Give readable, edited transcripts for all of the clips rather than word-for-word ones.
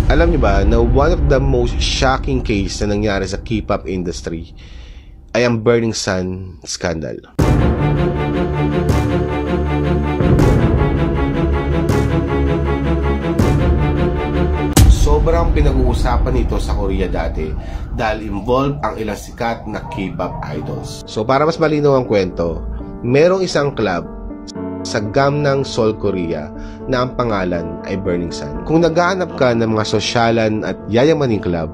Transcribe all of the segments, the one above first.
Alam niyo ba na one of the most shocking case na nangyari sa K-pop industry ay ang Burning Sun scandal. Sobrang pinag-uusapan nito sa Korea dati dahil involved ang ilang sikat na K-pop idols. So para mas malinaw ang kwento, merong isang club sa Gangnam, Seoul, Korea na ang pangalan ay Burning Sun. Kung naghahanap ka ng mga sosyalan at yayamaning club,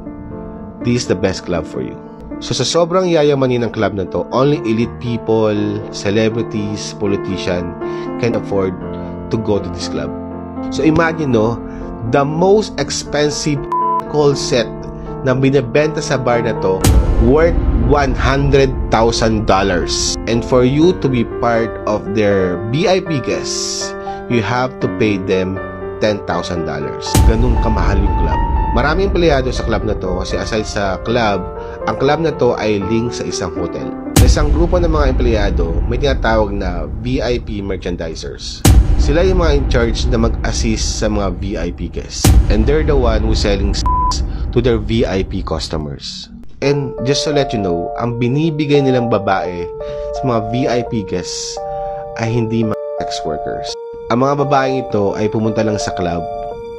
this is the best club for you. So sa sobrang yayamanin ng club na to, only elite people, celebrities, politicians can afford to go to this club. So imagine no, the most expensive call set na binebenta sa bar na to worth $100,000. And for you to be part of their VIP guests, you have to pay them $10,000. Ganun kamahal yung club. Maraming empleyado sa club na to kasi aside sa club, ang club na to ay link sa isang hotel. Sa isang grupo ng mga empleyado, may tinatawag na VIP merchandisers. Sila yung mga in charge na mag-assist sa mga VIP guests. And they're the one who's selling to their VIP customers. And just to let you know, ang binibigay nilang babae sa mga VIP guests ay hindi mga sex workers. Ang mga babaeng ito ay pumunta lang sa club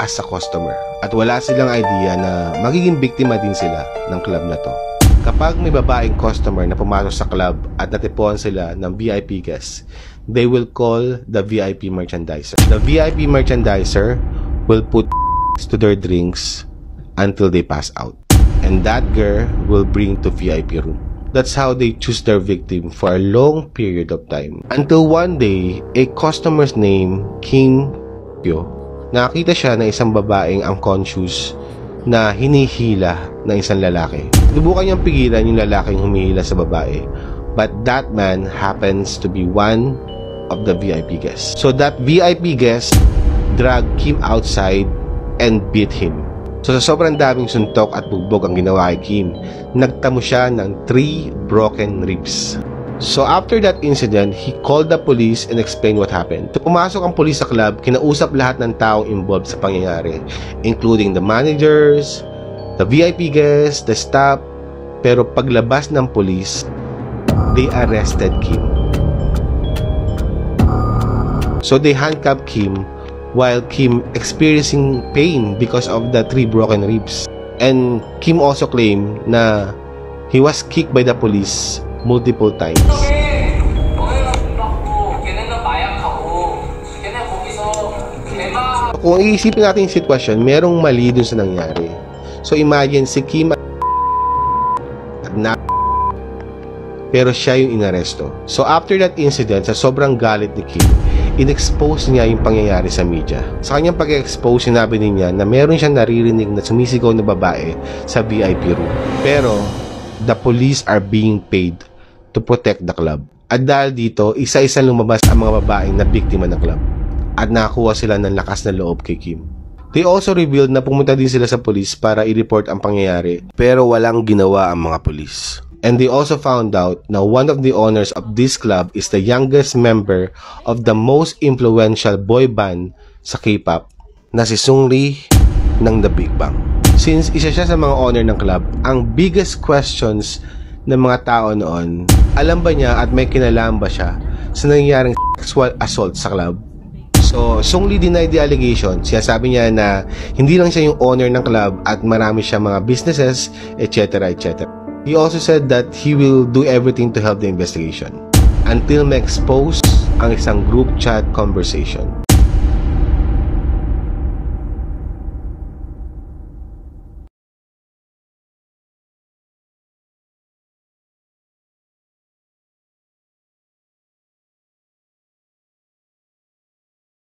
as a customer. At wala silang idea na magiging biktima din sila ng club na to. Kapag may babaeng customer na pumasok sa club at natipuan sila ng VIP guests, they will call the VIP merchandiser. The VIP merchandiser will put to their drinks until they pass out. And that girl will bring to VIP room. That's how they choose their victim for a long period of time. Until one day, a customer's name, Kim Pyo, nakita siya na isang babaeng unconscious na hinihila ng isang lalaki. Subukan niyang pigilan yung lalaking humihila sa babae. But that man happens to be one of the VIP guests. So that VIP guest dragged Kim outside and beat him. So sa sobrang daming suntok at bugbog ang ginawa kay Kim, nagtamo siya ng 3 broken ribs. So after that incident, he called the police and explained what happened. So pumasok ang police sa club, kinausap lahat ng taong involved sa pangyayari, including the managers, the VIP guests, the staff. Pero paglabas ng police, they arrested Kim. So they handcuffed Kim while Kim experiencing pain because of the 3 broken ribs. And Kim also claimed na he was kicked by the police multiple times. Kung iisipin natin yung sitwasyon, merong mali dun sa nangyari. So imagine si Kim pero siya yung inaresto. So after that incident, sa sobrang galit ni Kim, in-expose niya yung pangyayari sa media. Sa kanyang pag-expose, sinabi niya na meron siyang naririnig na sumisigaw na babae sa VIP room. Pero the police are being paid to protect the club. At dahil dito, isa-isa lumabas ang mga babaeng na biktima ng club. At nakakuha sila ng lakas na loob kay Kim. They also revealed na pumunta din sila sa police para i-report ang pangyayari, pero walang ginawa ang mga police. And they also found out na one of the owners of this club is the youngest member of the most influential boy band sa K-pop na si Seungri ng The Big Bang. Since isa siya sa mga owner ng club, ang biggest questions ng mga tao noon, alam ba niya at may kinalaman ba siya sa nangyaring sexual assault sa club? So, Seungri denied the allegation. Sabi niya na hindi lang siya yung owner ng club at marami siya mga businesses, etc. etc. He also said that he will do everything to help the investigation until ma-expose ang isang group chat conversation.